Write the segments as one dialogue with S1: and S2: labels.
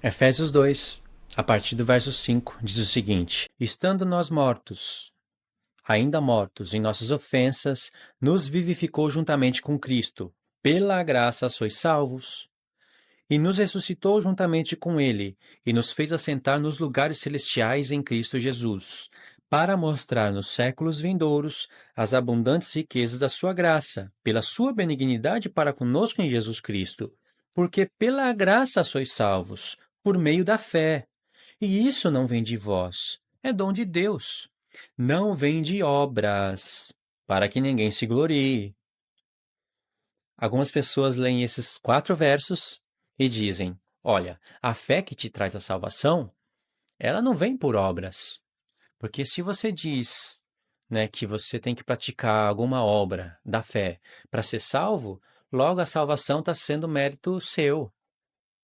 S1: Efésios 2, a partir do verso 5, diz o seguinte: Estando nós mortos, ainda mortos em nossas ofensas, nos vivificou juntamente com Cristo. Pela graça sois salvos. E nos ressuscitou juntamente com ele, e nos fez assentar nos lugares celestiais em Cristo Jesus, para mostrar nos séculos vindouros as abundantes riquezas da sua graça, pela sua benignidade para conosco em Jesus Cristo. Porque pela graça sois salvos, por meio da fé. E isso não vem de vós, é dom de Deus. Não vem de obras, para que ninguém se glorie. Algumas pessoas leem esses 4 versos e dizem: olha, a fé que te traz a salvação, ela não vem por obras. Porque se você diz, né, que você tem que praticar alguma obra da fé para ser salvo, logo a salvação está sendo mérito seu,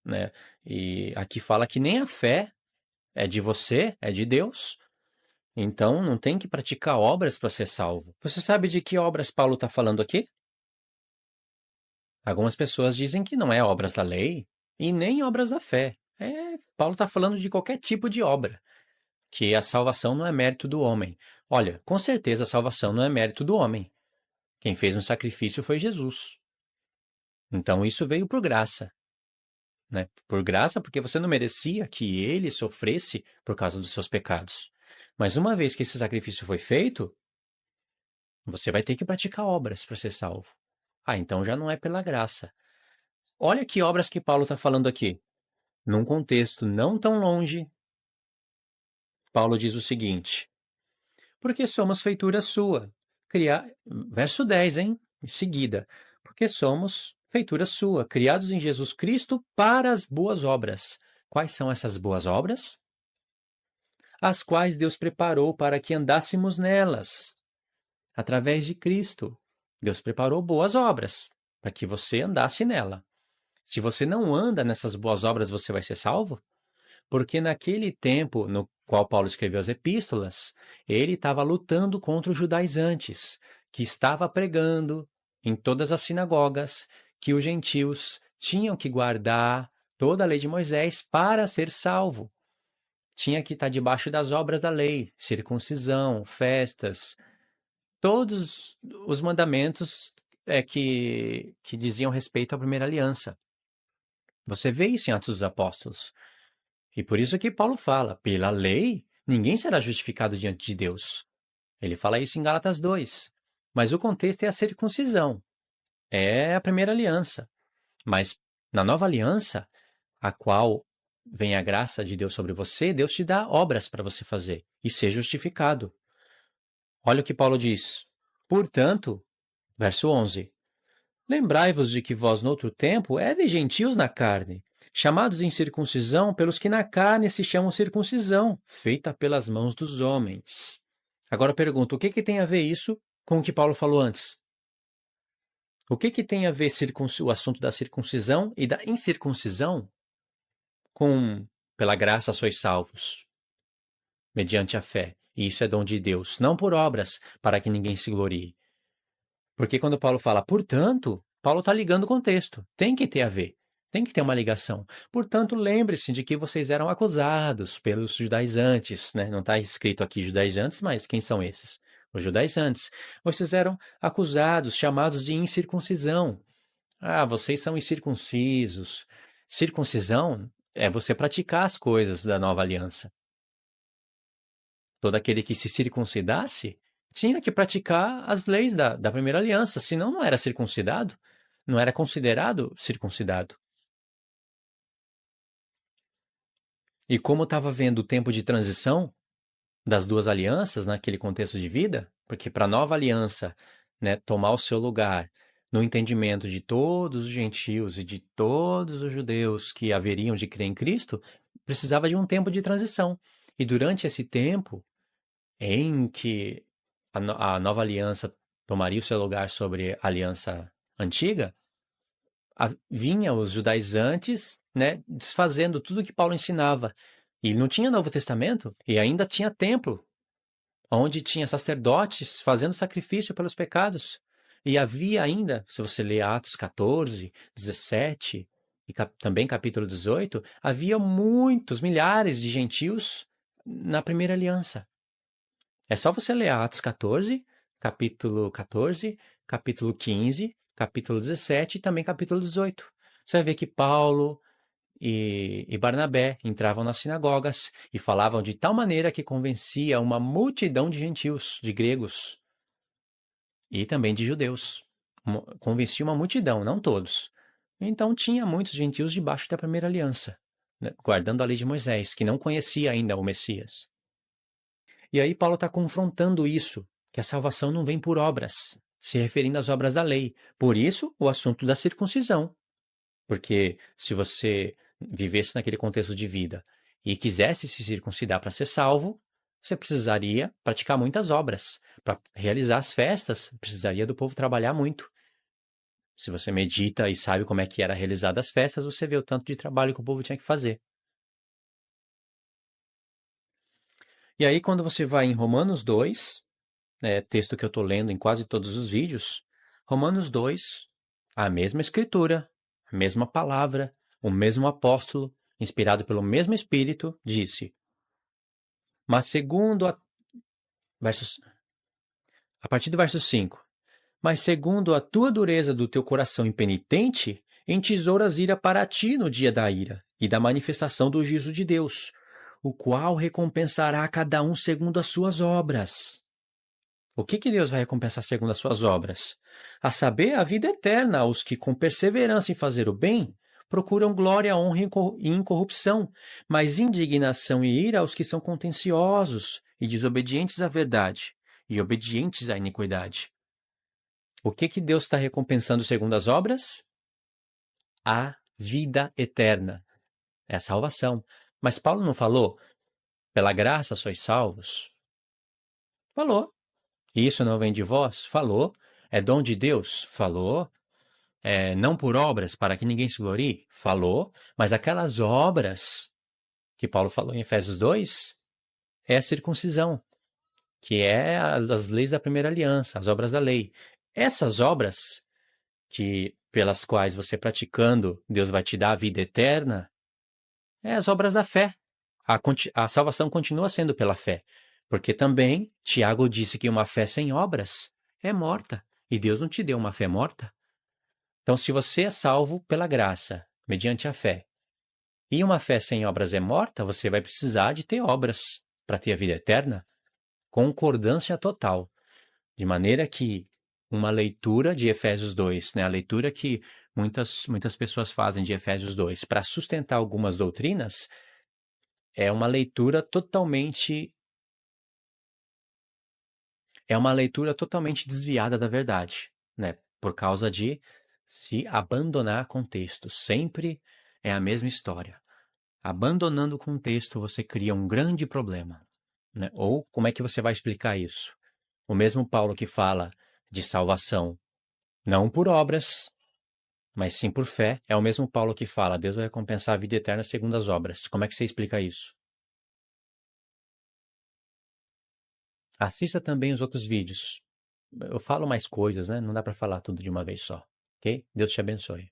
S1: né? E aqui fala que nem a fé é de você, é de Deus. Então não tem que praticar obras para ser salvo. Você sabe de que obras Paulo está falando aqui? Algumas pessoas dizem que não é obras da lei e nem obras da fé. Paulo está falando de qualquer tipo de obra, que a salvação não é mérito do homem. Olha, com certeza a salvação não é mérito do homem. Quem fez um sacrifício foi Jesus. Então isso veio por graça, né? Por graça, porque você não merecia que ele sofresse por causa dos seus pecados. Mas uma vez que esse sacrifício foi feito, você vai ter que praticar obras para ser salvo. Ah, então já não é pela graça. Olha que obras que Paulo está falando aqui. Num contexto não tão longe, Paulo diz o seguinte: porque somos feitura sua. Verso 10, hein? Em seguida. Porque somos feitura sua, criados em Jesus Cristo para as boas obras. Quais são essas boas obras? As quais Deus preparou para que andássemos nelas. Através de Cristo, Deus preparou boas obras para que você andasse nela. Se você não anda nessas boas obras, você vai ser salvo? Porque naquele tempo no qual Paulo escreveu as epístolas, ele estava lutando contra os judaizantes, que estava pregando em todas as sinagogas que os gentios tinham que guardar toda a lei de Moisés para ser salvo. Tinha que estar debaixo das obras da lei, circuncisão, festas, todos os mandamentos que diziam respeito à primeira aliança. Você vê isso em Atos dos Apóstolos. E por isso que Paulo fala, pela lei, ninguém será justificado diante de Deus. Ele fala isso em Gálatas 2. Mas o contexto é a circuncisão. É a primeira aliança. Mas na nova aliança, a qual vem a graça de Deus sobre você, Deus te dá obras para você fazer e ser justificado. Olha o que Paulo diz. Portanto, verso 11: lembrai-vos de que vós, noutro tempo, éreis gentios na carne, chamados em circuncisão pelos que na carne se chamam circuncisão, feita pelas mãos dos homens. Agora eu pergunto, o que tem a ver isso com o que Paulo falou antes? O que tem a ver o assunto da circuncisão e da incircuncisão com pela graça sois salvos, mediante a fé? E isso é dom de Deus, não por obras, para que ninguém se glorie. Porque quando Paulo fala, portanto, Paulo está ligando o contexto. Tem que ter a ver. Tem que ter uma ligação. Portanto, lembre-se de que vocês eram acusados pelos judaizantes, né? Não está escrito aqui judaizantes, mas quem são esses? Os judaizantes. Vocês eram acusados, chamados de incircuncisão. Ah, vocês são incircuncisos. Circuncisão é você praticar as coisas da nova aliança. Todo aquele que se circuncidasse tinha que praticar as leis da primeira aliança, senão não era circuncidado, não era considerado circuncidado. E como estava vendo o tempo de transição das duas alianças naquele contexto de vida, porque para a nova aliança, né, tomar o seu lugar no entendimento de todos os gentios e de todos os judeus que haveriam de crer em Cristo, precisava de um tempo de transição. E durante esse tempo, em que a nova aliança tomaria o seu lugar sobre a aliança antiga, vinha os judaizantes, né, desfazendo tudo que Paulo ensinava. E não tinha Novo Testamento, e ainda tinha templo, onde tinha sacerdotes fazendo sacrifício pelos pecados. E havia ainda, se você ler Atos 14, 17, e também capítulo 18, havia muitos, milhares de gentios na primeira aliança. É só você ler Atos 14, capítulo 15, capítulo 17 e também capítulo 18. Você vai ver que Paulo e Barnabé entravam nas sinagogas e falavam de tal maneira que convencia uma multidão de gentios, de gregos e também de judeus. Convencia uma multidão, não todos. Então tinha muitos gentios debaixo da primeira aliança, né, guardando a lei de Moisés, que não conhecia ainda o Messias. E aí Paulo está confrontando isso, que a salvação não vem por obras, se referindo às obras da lei. Por isso, o assunto da circuncisão. Porque se você vivesse naquele contexto de vida e quisesse se circuncidar para ser salvo, você precisaria praticar muitas obras. Para realizar as festas, precisaria do povo trabalhar muito. Se você medita e sabe como é que era realizada as festas, você vê o tanto de trabalho que o povo tinha que fazer. E aí, quando você vai em Romanos 2, texto que eu estou lendo em quase todos os vídeos, Romanos 2, a mesma escritura, a mesma palavra, o mesmo apóstolo, inspirado pelo mesmo Espírito, disse: Mas segundo a partir do verso 5, mas segundo a tua dureza do teu coração impenitente, entesouras ira para ti no dia da ira e da manifestação do juízo de Deus, o qual recompensará a cada um segundo as suas obras. O que Deus vai recompensar segundo as suas obras? A saber, a vida eterna aos que, com perseverança em fazer o bem, procuram glória, honra e incorrupção, mas indignação e ira aos que são contenciosos e desobedientes à verdade e obedientes à iniquidade. O que Deus está recompensando segundo as obras? A vida eterna. É a salvação. Mas Paulo não falou, pela graça sois salvos? Falou. Isso não vem de vós? Falou. É dom de Deus? Falou. Não por obras, para que ninguém se glorie? Falou. Mas aquelas obras que Paulo falou em Efésios 2 é a circuncisão, que é as leis da primeira aliança, as obras da lei. Essas obras, que pelas quais você praticando, Deus vai te dar a vida eterna, é as obras da fé. A salvação continua sendo pela fé, porque também Tiago disse que uma fé sem obras é morta, e Deus não te deu uma fé morta. Então, se você é salvo pela graça, mediante a fé, e uma fé sem obras é morta, você vai precisar de ter obras para ter a vida eterna. Concordância total. De maneira que uma leitura de Efésios 2, né, a leitura que muitas pessoas fazem de Efésios 2 para sustentar algumas doutrinas, é uma leitura totalmente desviada da verdade, né? Por causa de se abandonar contexto. Sempre é a mesma história. Abandonando o contexto, você cria um grande problema, né? Ou como é que você vai explicar isso? O mesmo Paulo que fala de salvação não por obras, mas sim por fé, é o mesmo Paulo que fala: Deus vai recompensar a vida eterna segundo as obras. Como é que você explica isso? Assista também os outros vídeos. Eu falo mais coisas, né? Não dá para falar tudo de uma vez só, ok? Deus te abençoe.